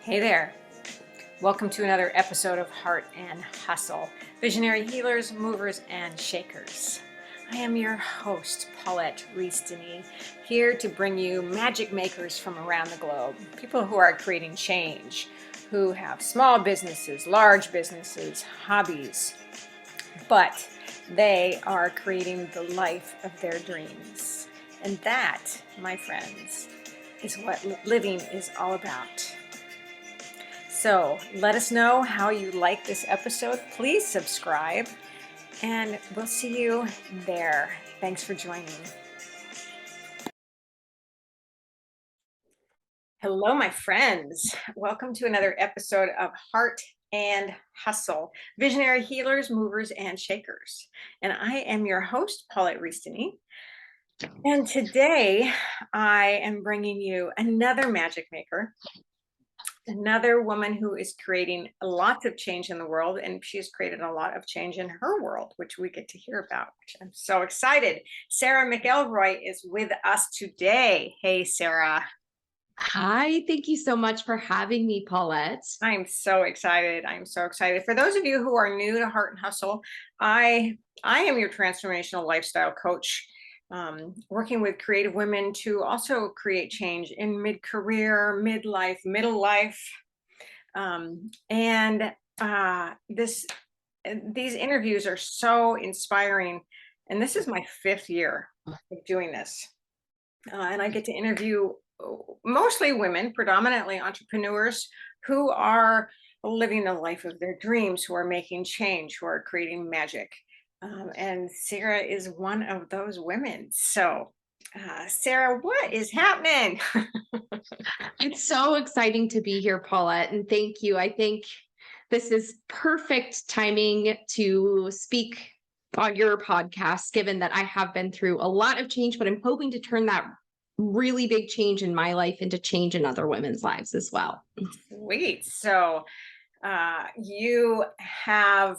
Hey there. Welcome to another episode of Heart and Hustle, Visionary Healers, Movers, and Shakers. I am your host, Paulette Rees-Denis, here to bring you magic makers from around the globe, people who are creating change, who have small businesses, large businesses, hobbies, but they are creating the life of their dreams. And that, my friends, is what living is all about. So let us know how you like this episode. Please subscribe, and we'll see you there. Thanks for joining. Hello, my friends. Welcome to another episode of Heart and Hustle, Visionary Healers, Movers, and Shakers. And I am your host, Paulette Rees-Denis. And today I am bringing you another magic maker, another woman who is creating lots of change in the world, and she's created a lot of change in her world, which we get to hear about, which I'm so excited. Sara McElroy is with us today. Hey, Sara. Hi, thank you so much for having me, Paulette. I'm so excited. I'm so excited. For those of you who are new to Heart and Hustle, I am your transformational lifestyle coach, working with creative women to also create change in mid-career, midlife, middle life. These interviews are so inspiring. And this is my 5th year of doing this. And I get to interview mostly women, predominantly entrepreneurs who are living the life of their dreams, who are making change, who are creating magic. And Sara is one of those women. So, Sara, what is happening? It's so exciting to be here, Paulette, and thank you. I think this is perfect timing to speak on your podcast, given that I have been through a lot of change, but I'm hoping to turn that really big change in my life into change in other women's lives as well. Sweet. So, you have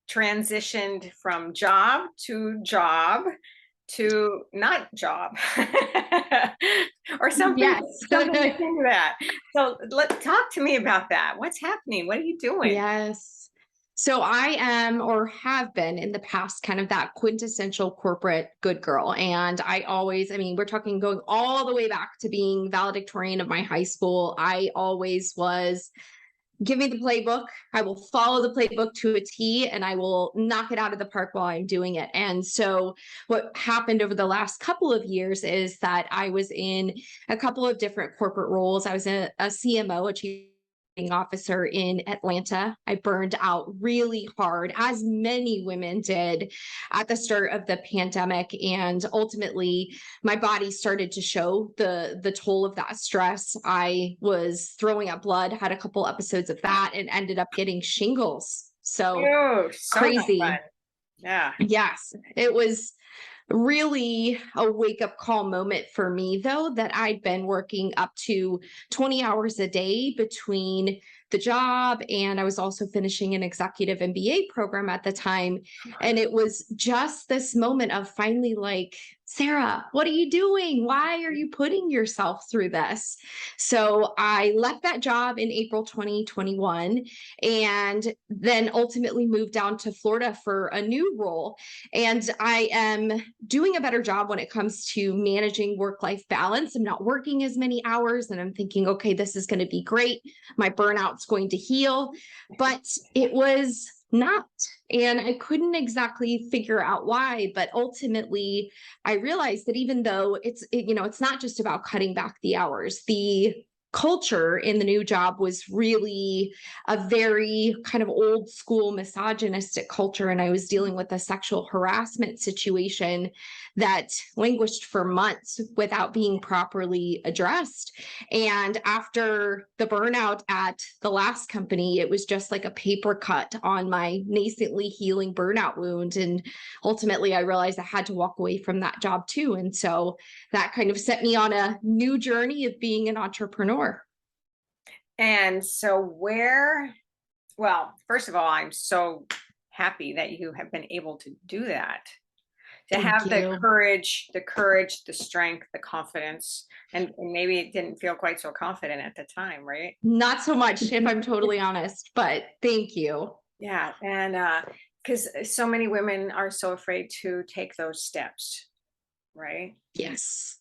transitioned from job to not job or something Yes. into that. So talk to me about that. What's happening? What are you doing? Yes. So I am or have been in the past kind of that quintessential corporate good girl. And we're talking going all the way back to being valedictorian of my high school. I always was, give me the playbook. I will follow the playbook to a T and I will knock it out of the park while I'm doing it. And so what happened over the last couple of years is that I was in a couple of different corporate roles. I was a CMO, a chief officer in Atlanta. I burned out really hard, as many women did at the start of the pandemic. And ultimately, my body started to show the toll of that stress. I was throwing up blood, had a couple episodes of that, and ended up getting shingles. So Oh, so not crazy. fun. Yeah. Yes, it was really a wake-up call moment for me, though, that I'd been working up to 20 hours a day between the job, and I was also finishing an executive MBA program at the time. And it was just this moment of finally like, Sara, what are you doing? Why are you putting yourself through this? So I left that job in April 2021 and then ultimately moved down to Florida for a new role. And I am doing a better job when it comes to managing work-life balance. I'm not working as many hours and I'm thinking, okay, this is going to be great. My burnout's going to heal, but it was not. And I couldn't exactly figure out why, but ultimately I realized that even though it's not just about cutting back the hours, the culture in the new job was really a very kind of old school misogynistic culture. And I was dealing with a sexual harassment situation that languished for months without being properly addressed. And after the burnout at the last company, it was just like a paper cut on my nascently healing burnout wound. And ultimately, I realized I had to walk away from that job too. And so that kind of set me on a new journey of being an entrepreneur. And so well, first of all, I'm so happy that you have been able to do that. To Thank have you. the courage, the strength, the confidence, and maybe it didn't feel quite so confident at the time, right? Not so much, if I'm totally honest, but thank you. Yeah, and because so many women are so afraid to take those steps, right? Yes.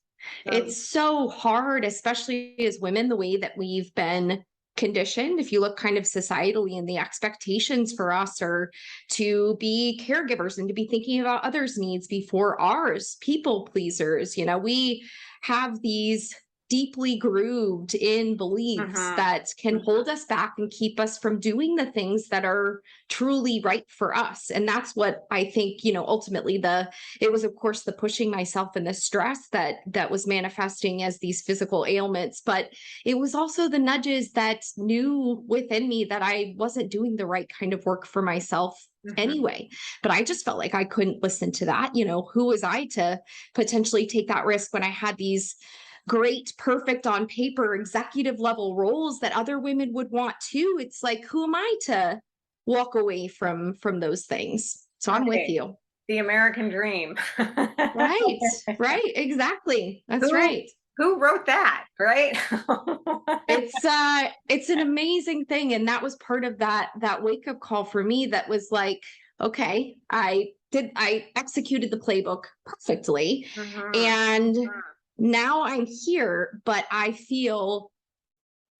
Um, It's so hard, especially as women, the way that we've been conditioned. If you look kind of societally, and the expectations for us are to be caregivers and to be thinking about others' needs before ours, people pleasers. We have these deeply grooved in beliefs mhm, that can hold us back and keep us from doing the things that are truly right for us. And that's what I think, ultimately it was, of course, the pushing myself and the stress that was manifesting as these physical ailments, but it was also the nudges that knew within me that I wasn't doing the right kind of work for myself mhm. anyway. But I just felt like I couldn't listen to that. Who was I to potentially take that risk when I had these great, perfect on paper executive level roles that other women would want too? It's like, who am I to walk away from those things? So I'm with Right, you. the American dream. Right, right, exactly. That's Who right. who wrote that, right? It's an amazing thing, and that was part of that wake-up call for me that was like, okay, I executed the playbook perfectly, Mhm, and mhm. now I'm here, but I feel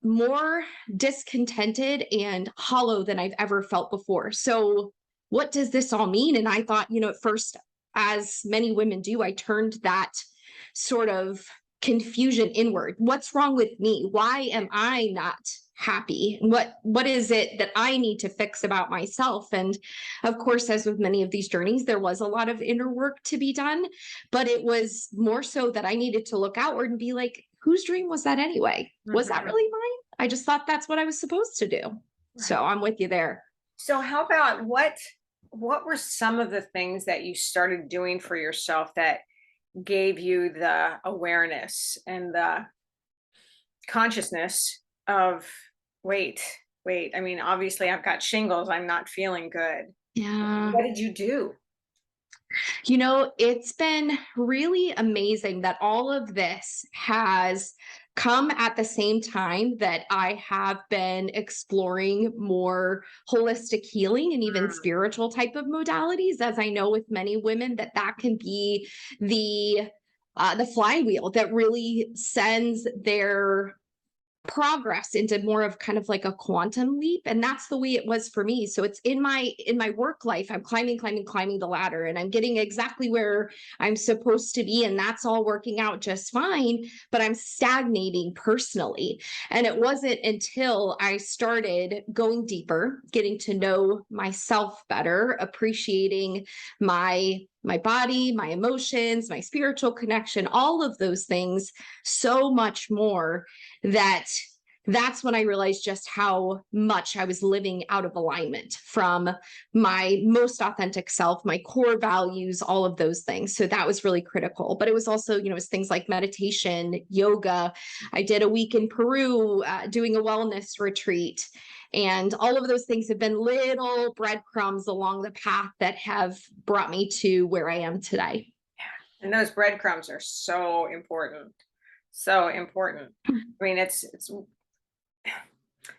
more discontented and hollow than I've ever felt before. So, what does this all mean? And I thought, at first, as many women do, I turned that sort of confusion inward. What's wrong with me? Why am I not happy? What is it that I need to fix about myself? And of course, as with many of these journeys, there was a lot of inner work to be done, but it was more so that I needed to look outward and be like, whose dream was that anyway? Was that Mhm. really mine? I just thought that's what I was supposed to do. So Right. I'm with you there. So how about what were some of the things that you started doing for yourself that gave you the awareness and the consciousness of wait, wait, I mean, obviously I've got shingles, I'm not feeling good. Yeah. What did you do? It's been really amazing that all of this has come at the same time that I have been exploring more holistic healing and even Mm, spiritual type of modalities, as I know with many women that can be the flywheel that really sends their progress into more of kind of like a quantum leap, and that's the way it was for me. So it's in my work life, I'm climbing the ladder, and I'm getting exactly where I'm supposed to be, and that's all working out just fine, but I'm stagnating personally. And it wasn't until I started going deeper, getting to know myself better, appreciating my body, my emotions, my spiritual connection, all of those things so much more, that that's when I realized just how much I was living out of alignment from my most authentic self, my core values, all of those things. So that was really critical. But it was also, it was things like meditation, yoga. I did a week in Peru doing a wellness retreat. And all of those things have been little breadcrumbs along the path that have brought me to where I am today. and those breadcrumbs are so important. So important. I mean, it's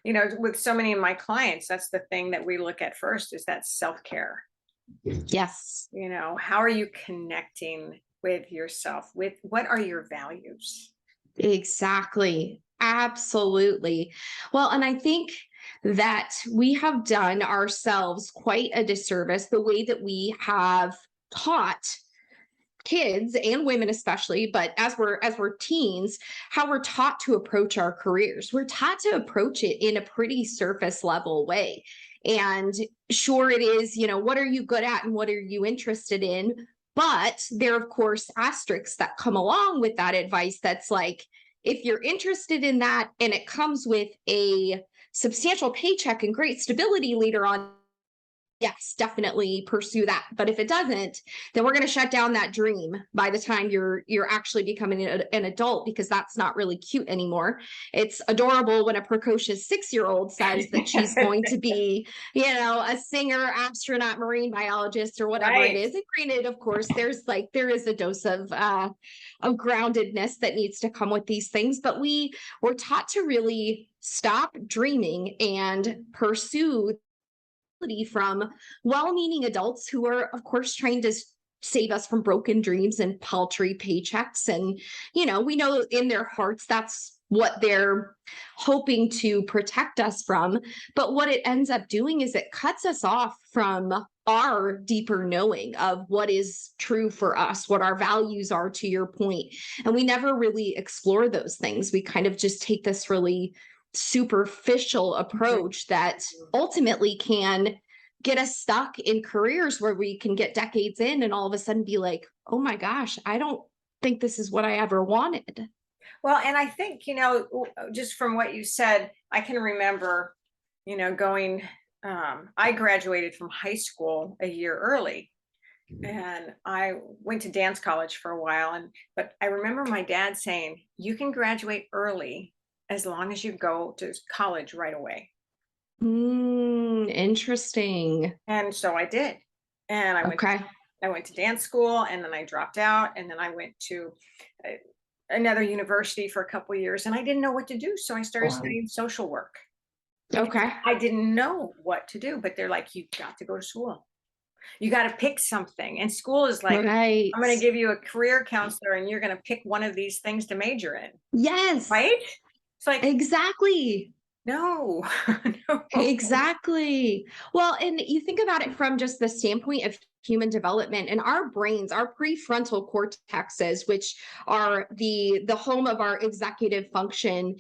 with so many of my clients, that's the thing that we look at first is that self-care. Yes. How are you connecting with yourself? With what are your values? Exactly. Absolutely. Well, and I think that we have done ourselves quite a disservice the way that we have taught kids and women especially, but as we're teens, how we're taught to approach our careers. We're taught to approach it in a pretty surface level way. And sure, it is, what are you good at and what are you interested in? But there are, of course, asterisks that come along with that advice that's like, if you're interested in that and it comes with a substantial paycheck and great stability later on yes, definitely pursue that. But if it doesn't, then we're going to shut down that dream by the time you're actually becoming an adult, because that's not really cute anymore. It's adorable when a precocious 6-year-old says that she's going to be, a singer, astronaut, marine biologist, or whatever it Right. is. And granted, of course, there is a dose of groundedness that needs to come with these things, but we're taught to really stop dreaming and pursue from well-meaning adults who are, of course, trying to save us from broken dreams and paltry paychecks. And, we know in their hearts that's what they're hoping to protect us from. But what it ends up doing is it cuts us off from our deeper knowing of what is true for us, what our values are, to your point. And we never really explore those things. We kind of just take this really superficial approach that ultimately can get us stuck in careers where we can get decades in and all of a sudden be like, oh my gosh, I don't think this is what I ever wanted. Well, and I think, just from what you said, I can remember, going, I graduated from high school a year early, and I went to dance college for a while. But I remember my dad saying, you can graduate early as long as you go to college right away. Interesting. And so I did. And Okay. I went to dance school, and then I dropped out, and then I went to uh, another university for a couple of years, and I didn't know what to do. So I started studying social work because Okay. I didn't know what to do. But they're like, you got to go to school. You got to pick something. And school is like, Right. I'm going to give you a career counselor, and you're going to pick one of these things to major in. Yes, Right? It's like, exactly. no, no. Exactly. Well, and you think about it from just the standpoint of human development, and our brains, our prefrontal cortexes, which are the home of our executive function,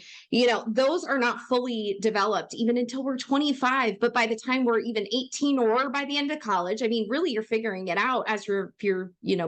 those are not fully developed even until we're 25. But by the time we're even 18 or by the end of college, I mean, really you're figuring it out as you're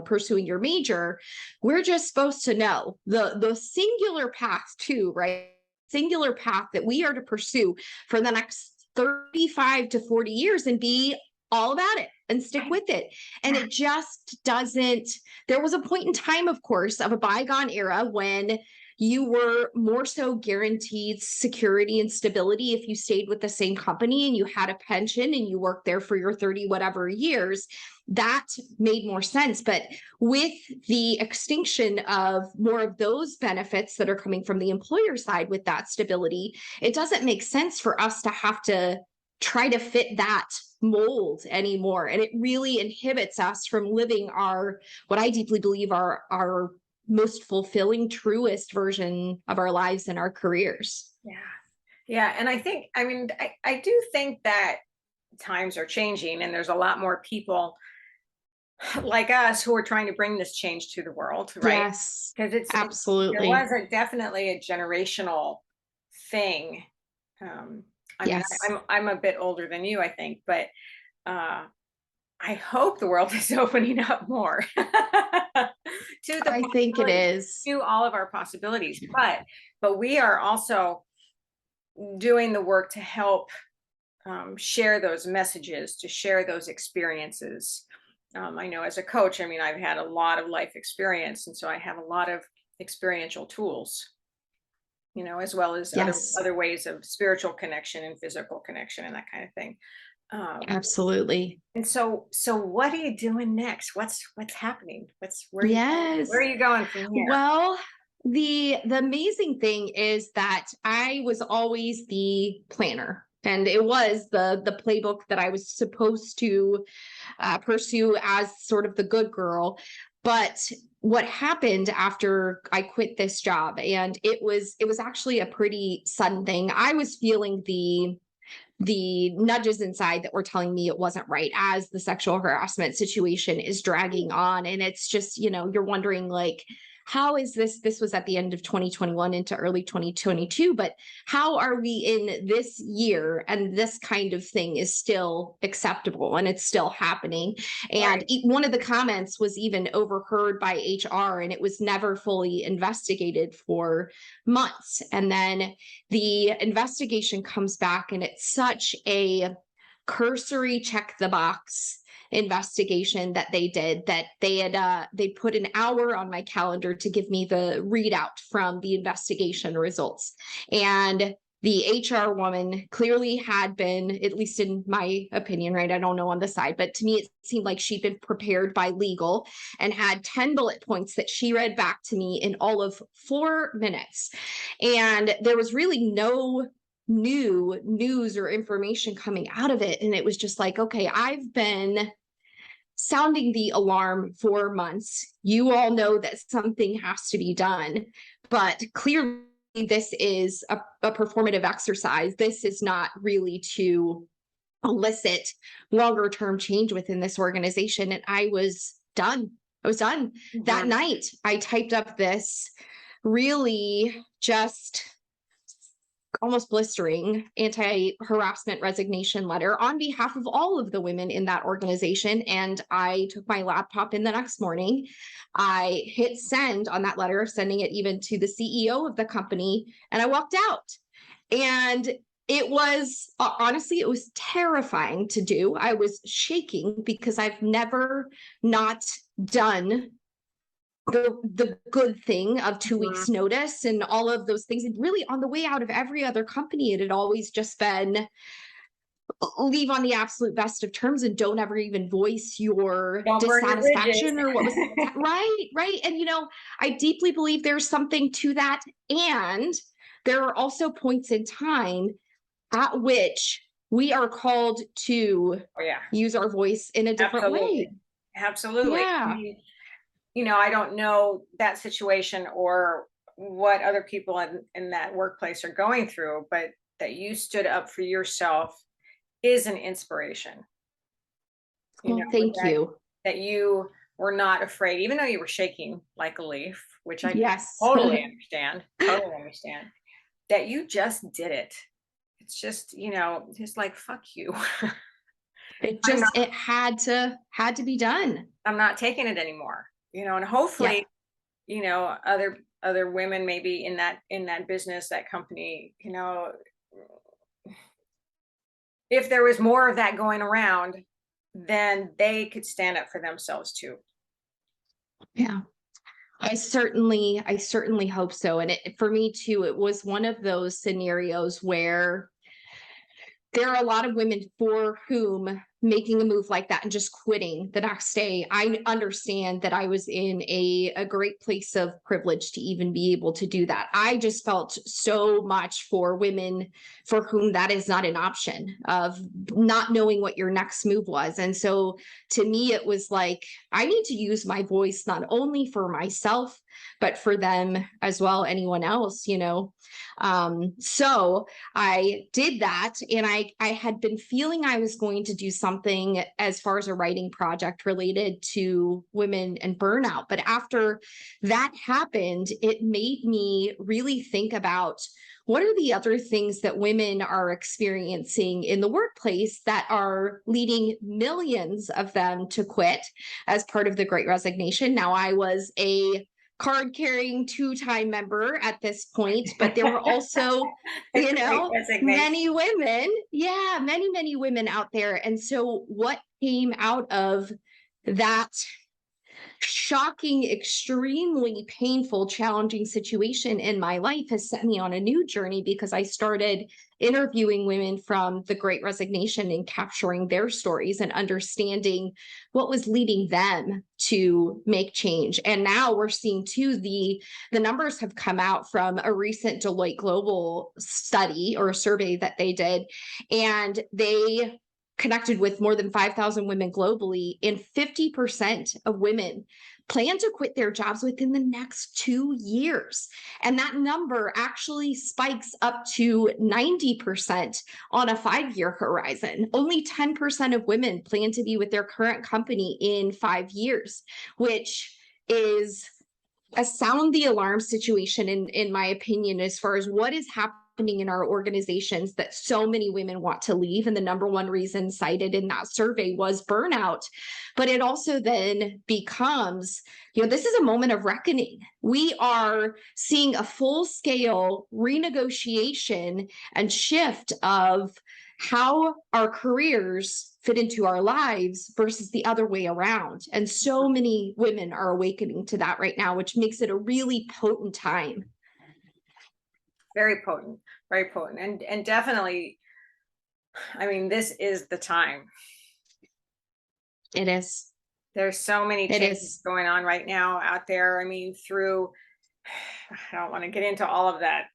pursuing your major. We're just supposed to know the singular path to, right? Singular path that we are to pursue for the next 35 to 40 years and be all about it and stick with it. And it just doesn't. There was a point in time, of course, of a bygone era when you were more so guaranteed security and stability if you stayed with the same company and you had a pension and you worked there for your 30 whatever years. That made more sense. But with the extinction of more of those benefits that are coming from the employer side with that stability, it doesn't make sense for us to have to try to fit that mold anymore. And it really inhibits us from living what I deeply believe our most fulfilling, truest version of our lives and our careers. Yeah. Yeah. And I do think that times are changing, and there's a lot more people like us who are trying to bring this change to the world, right? Yes, Because there absolutely. was definitely a generational thing. Um, Yes, I'm a bit older than you, I think, but uh, I hope the world is opening up more to the I think it possibilities, is. to all of our possibilities. But we are also doing the work to help share those messages, to share those experiences. I know as a coach, I've had a lot of life experience, and so I have a lot of experiential tools, as well as Yes, other ways of spiritual connection and physical connection and that kind of thing. Um, absolutely. and so what are you doing next? What's happening? Where Yes. are you going from here? Well, the amazing thing is that I was always the planner. And it was the playbook that I was supposed to pursue as sort of the good girl. But what happened after I quit this job, and it was actually a pretty sudden thing. I was feeling the nudges inside that were telling me it wasn't right as the sexual harassment situation is dragging on. And it's just, you're wondering, like, how is this was at the end of 2021 into early 2022, but how are we in this year and this kind of thing is still acceptable and it's still happening? And Right. one of the comments was even overheard by HR, and it was never fully investigated for months. And then the investigation comes back, and it's such a cursory check the box investigation that they did, that they put an hour on my calendar to give me the readout from the investigation results. And the HR woman clearly had been, at least in my opinion, right? I don't know on the side, but to me, it seemed like she'd been prepared by legal and had 10 bullet points that she read back to me in all of 4 minutes. And there was really no new news or information coming out of it. And it was just like, okay, I've been sounding the alarm for months. You all know that something has to be done, but clearly this is a performative exercise. This is not really to elicit longer term change within this organization. And I was done. That night. I typed up this really just almost blistering anti-harassment resignation letter on behalf of all of the women in that organization. And I took my laptop in the next morning. I hit send on that letter, sending it even to the CEO of the company, and I walked out. And it was, honestly, it was terrifying to do. I was shaking because I've never not done the good thing of 2 weeks notice and all of those things. And really, on the way out of every other company, it had always just been leave on the absolute best of terms and don't ever even voice your dissatisfaction or what was right. And I deeply believe there's something to that. And there are also points in time at which we are called to use our voice in a different way. Absolutely. Yeah. I mean, I don't know that situation or what other people in that workplace are going through, but that you stood up for yourself is an inspiration. Thank you. That you were not afraid, even though you were shaking like a leaf, which I totally understand, that you just did it. It's just, just like, fuck you. It had to be done. I'm not taking it anymore. And hopefully, other women maybe in that business, that company, if there was more of that going around, then they could stand up for themselves too. Yeah. I certainly hope so. And for me too, it was one of those scenarios where there are a lot of women for whom making a move like that and just quitting the next day, I understand that I was in a great place of privilege to even be able to do that. I just felt so much for women for whom that is not an option, of not knowing what your next move was. And so to me, it was like, I need to use my voice not only for myself, but for them as well, anyone else, So I did that, and I had been feeling I was going to do something as far as a writing project related to women and burnout. But after that happened, it made me really think about what are the other things that women are experiencing in the workplace that are leading millions of them to quit as part of the Great Resignation. Now, I was a card-carrying 2-time member at this point, but there were also, many women, many women out there. And so what came out of that shocking, extremely painful, challenging situation in my life has set me on a new journey, because I started interviewing women from the Great Resignation and capturing their stories and understanding what was leading them to make change. And now we're seeing too, the numbers have come out from a recent Deloitte Global study or a survey that they did, and they connected with more than 5,000 women globally, and 50% of women plan to quit their jobs within the next 2 years. And that number actually spikes up to 90% on a 5-year horizon. Only 10% of women plan to be with their current company in 5 years, which is a sound the alarm situation, in my opinion, as far as what is happening in our organizations, that so many women want to leave. And the number one reason cited in that survey was burnout. But it also then becomes, this is a moment of reckoning. We are seeing a full-scale renegotiation and shift of how our careers fit into our lives versus the other way around. And so many women are awakening to that right now, which makes it a really potent time. Very potent, and definitely, I mean, this is the time. It is. There's so many It changes is. going on right now out there. I mean, through, I don't want to get into all of that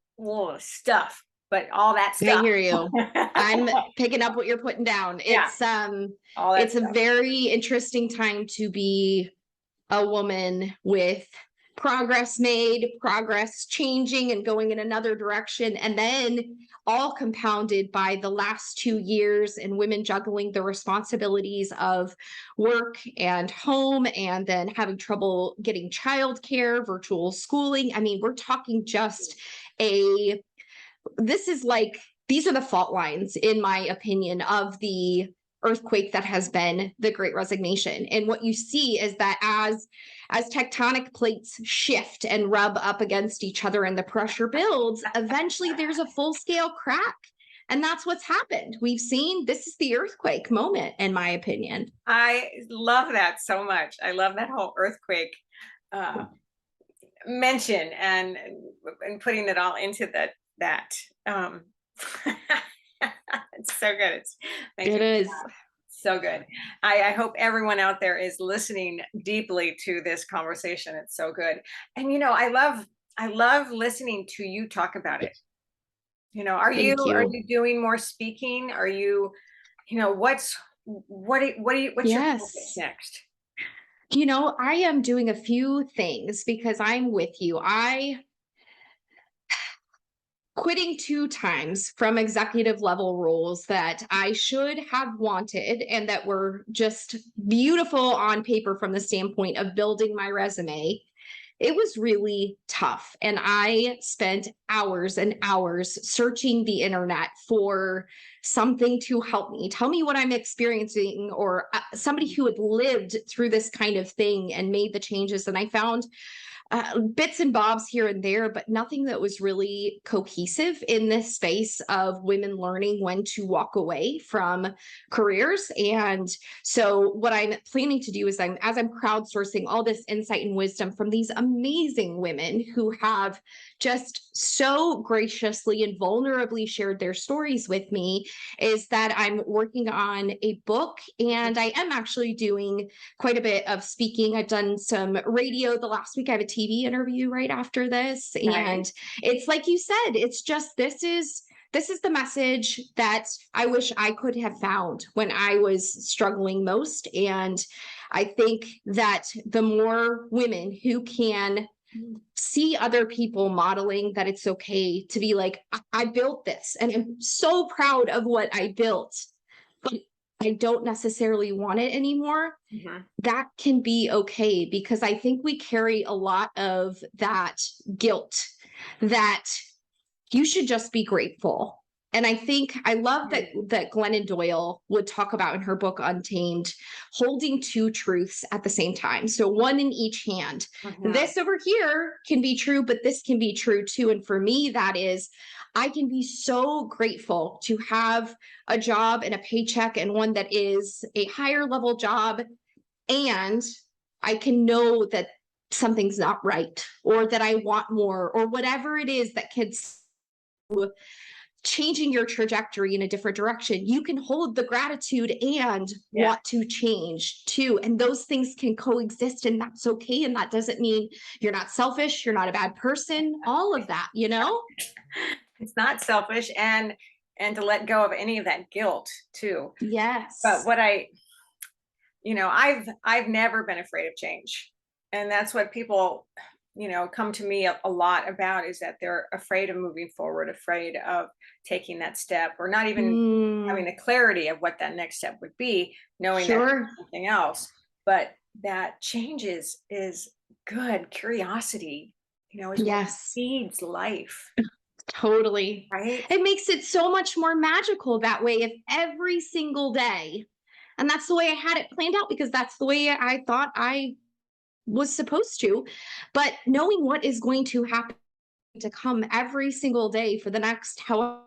stuff, but all that I stuff. hear you. I'm picking up what you're putting down. Yeah, all that It's a stuff. very interesting time to be a woman with progress made, progress changing and going in another direction. And then all compounded by the last 2 years and women juggling the responsibilities of work and home, and then having trouble getting childcare, virtual schooling. I mean, we're talking just this is like, these are the fault lines, in my opinion, of the earthquake that has been the Great Resignation. And what you see is that as tectonic plates shift and rub up against each other and the pressure builds, eventually there's a full-scale crack. And that's what's happened. We've seen, this is the earthquake moment, in my opinion. I love that so much. I love that whole earthquake mention, and putting it all into that. It's so good. It is. So good. I hope everyone out there is listening deeply to this conversation. It's so good. And I love listening to you talk about it. Are Thank you you. doing more speaking? Are you, what's your focus Yes. next? I am doing a few things because I'm with you. I quitting 2 times from executive level roles that I should have wanted and that were just beautiful on paper from the standpoint of building my resume. It was really tough. And I spent hours and hours searching the internet for something to help me, tell me what I'm experiencing, or somebody who had lived through this kind of thing and made the changes. And I found bits and bobs here and there, but nothing that was really cohesive in this space of women learning when to walk away from careers. And so what I'm planning to do is as I'm crowdsourcing all this insight and wisdom from these amazing women who have just so graciously and vulnerably shared their stories with me, is that I'm working on a book, and I am actually doing quite a bit of speaking. I've done some radio the last week. I have a TV interview right after this. And it's like you said, it's just, this is the message that I wish I could have found when I was struggling most. And I think that the more women who can see other people modeling that it's okay to be like, I built this and I'm so proud of what I built, but I don't necessarily want it anymore. That can be okay, because I think we carry a lot of that guilt that you should just be grateful. And I think I love that Glennon Doyle would talk about in her book Untamed, holding 2 truths at the same time. So one in each hand. This over here can be true, but this can be true too. And for me, that is, I can be so grateful to have a job and a paycheck, and one that is a higher level job. And I can know that something's not right, or that I want more, or whatever it is that can changing your trajectory in a different direction. You can hold the gratitude and want to change too. And those things can coexist, and that's okay. And that doesn't mean you're not selfish, you're not a bad person, all of that, It's not selfish, and to let go of any of that guilt too. Yes. But what I've never been afraid of change. And that's what people, come to me a lot about, is that they're afraid of moving forward, afraid of taking that step, or not even having the clarity of what that next step would be, knowing that something else. But that change is good. Curiosity, is what feeds life. Totally. Right. It makes it so much more magical that way, if every single day. And that's the way I had it planned out, because that's the way I thought I was supposed to. But knowing what is going to happen to come every single day for the next however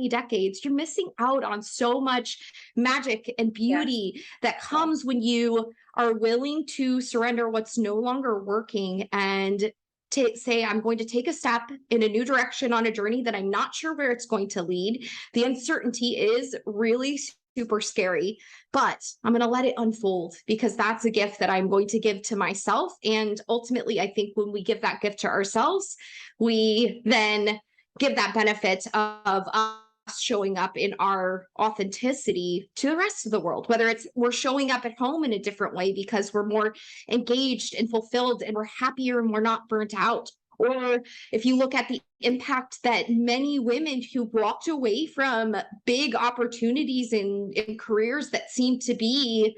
decades, you're missing out on so much magic and Yes. beauty that Yes. comes when you are willing to surrender what's no longer working and to say, I'm going to take a step in a new direction on a journey that I'm not sure where it's going to lead. The uncertainty is really super scary, but I'm going to let it unfold because that's a gift that I'm going to give to myself. And ultimately, I think when we give that gift to ourselves, we then give that benefit of us showing up in our authenticity to the rest of the world, whether it's we're showing up at home in a different way because we're more engaged and fulfilled and we're happier and we're not burnt out. Or if you look at the impact that many women who walked away from big opportunities in careers that seem to be,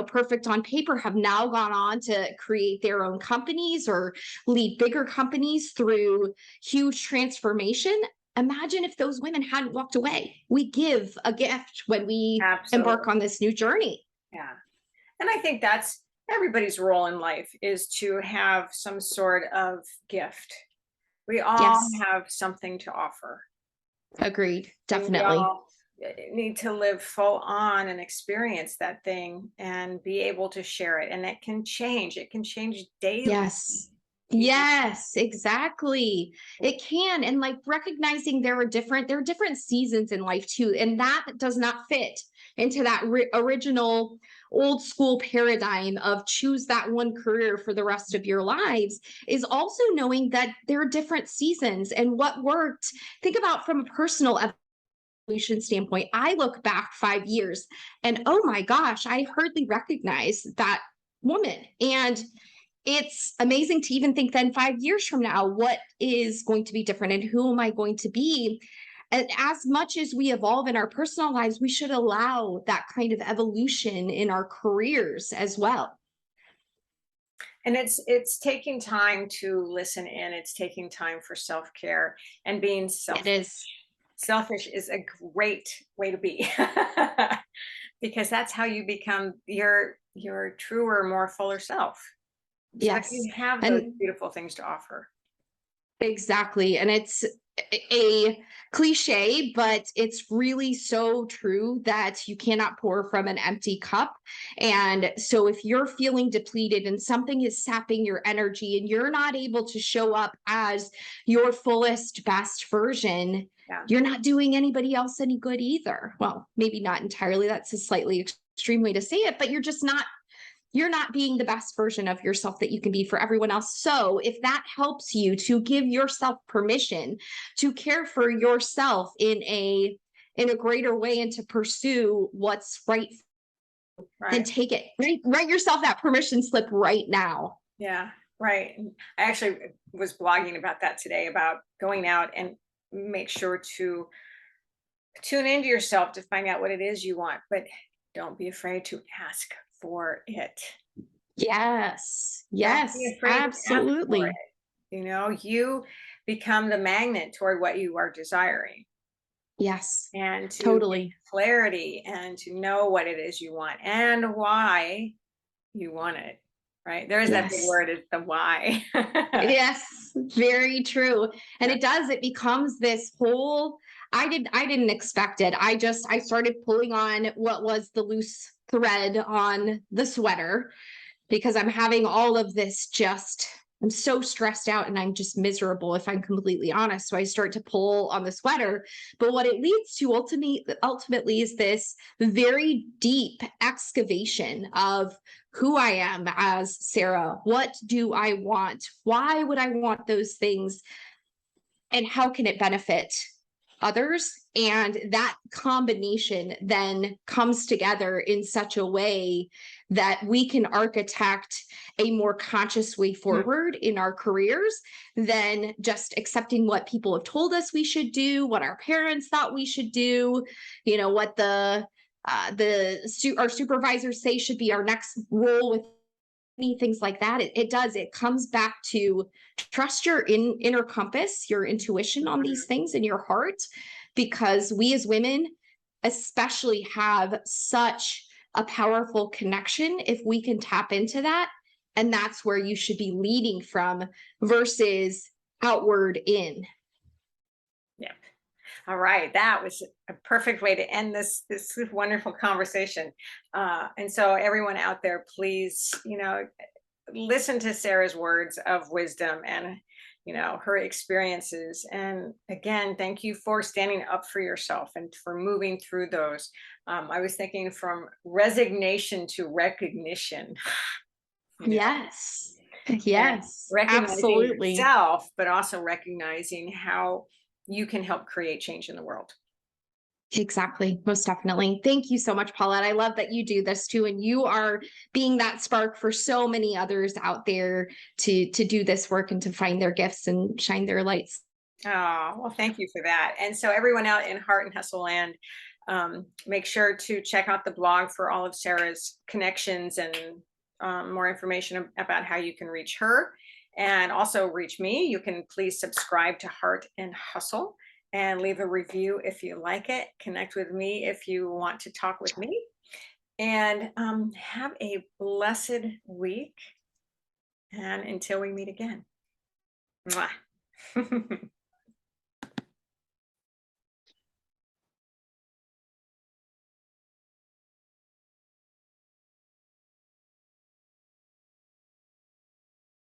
perfect on paper, have now gone on to create their own companies or lead bigger companies through huge transformation. Imagine if those women hadn't walked away. We give a gift when we embark Absolutely. on this new journey. Yeah. And I think that's everybody's role in life, is to have some sort of gift. We all Yes, have something to offer. agreed. And we Definitely. all need to live full on and experience that thing and be able to share it. And it can change. It can change daily. Yes. You- Yes, exactly. It can. And like recognizing there are different seasons in life too. And that does not fit into that original old school paradigm of choose that one career for the rest of your lives, is also knowing that there are different seasons and what worked. Think about from a personal evolution standpoint. I look back 5 years and oh my gosh, I hardly recognize that woman. And it's amazing to even think then 5 years from now, what is going to be different and who am I going to be? And as much as we evolve in our personal lives, we should allow that kind of evolution in our careers as well. And it's taking time to listen in. It's taking time for self-care and being It selfish. is. Selfish is a great way to be because that's how you become your truer, more fuller self. So that Yes. you have those And beautiful things to offer. exactly. And it's a cliche, but it's really so true that you cannot pour from an empty cup. And so if you're feeling depleted and something is sapping your energy and you're not able to show up as your fullest, best version, Yeah. you're not doing anybody else any good either. Well, maybe not entirely. That's a slightly extreme way to say it, but you're not being the best version of yourself that you can be for everyone else. So if that helps you to give yourself permission to care for yourself in a greater way and to pursue what's right, then Right. take it. Write yourself that permission slip right now. Yeah. Right. And I actually was blogging about that today, about going out and make sure to tune into yourself to find out what it is you want, but don't be afraid to ask for it. Yes. Don't be Yes, afraid to ask for absolutely. it. You become the magnet toward what you are desiring, Yes, and to get totally. clarity and to know what it is you want and why you want it. Right? There's that big Yes. word, is the why. Yes, very true. And Yeah. it becomes this whole, I didn't expect it. I started pulling on what was the loose thread on the sweater because I'm having all of this just, I'm so stressed out and I'm just miserable if I'm completely honest. So I start to pull on the sweater. But what it leads to ultimately is this very deep excavation of who I am as Sara. What do I want? Why would I want those things? And how can it benefit others? And that combination then comes together in such a way that we can architect a more conscious way Mm. forward in our careers than just accepting what people have told us we should do, what our parents thought we should do, what our supervisors say should be our next role with things like that. It comes back to trust your inner compass, your intuition on these things in your heart, because we as women especially have such a powerful connection if we can tap into that. And that's where you should be leading from versus outward in. Yeah. All right, that was a perfect way to end this wonderful conversation. And so, everyone out there, please, listen to Sarah's words of wisdom and her experiences. And again, thank you for standing up for yourself and for moving through those. I was thinking from resignation to recognition. You know, Yes. and Yes, recognizing absolutely. yourself, but also recognizing how you can help create change in the world. Exactly. Most definitely. Thank you so much, Paulette. I love that you do this too. And you are being that spark for so many others out there to do this work and to find their gifts and shine their lights. Oh, well, thank you for that. And so, everyone out in Heart and Hustle Land, make sure to check out the blog for all of Sarah's connections and more information about how you can reach her and also reach me. You can please subscribe to Heart and Hustle and leave a review if you like it. Connect with me if you want to talk with me. And have a blessed week. And until we meet again. Mwah.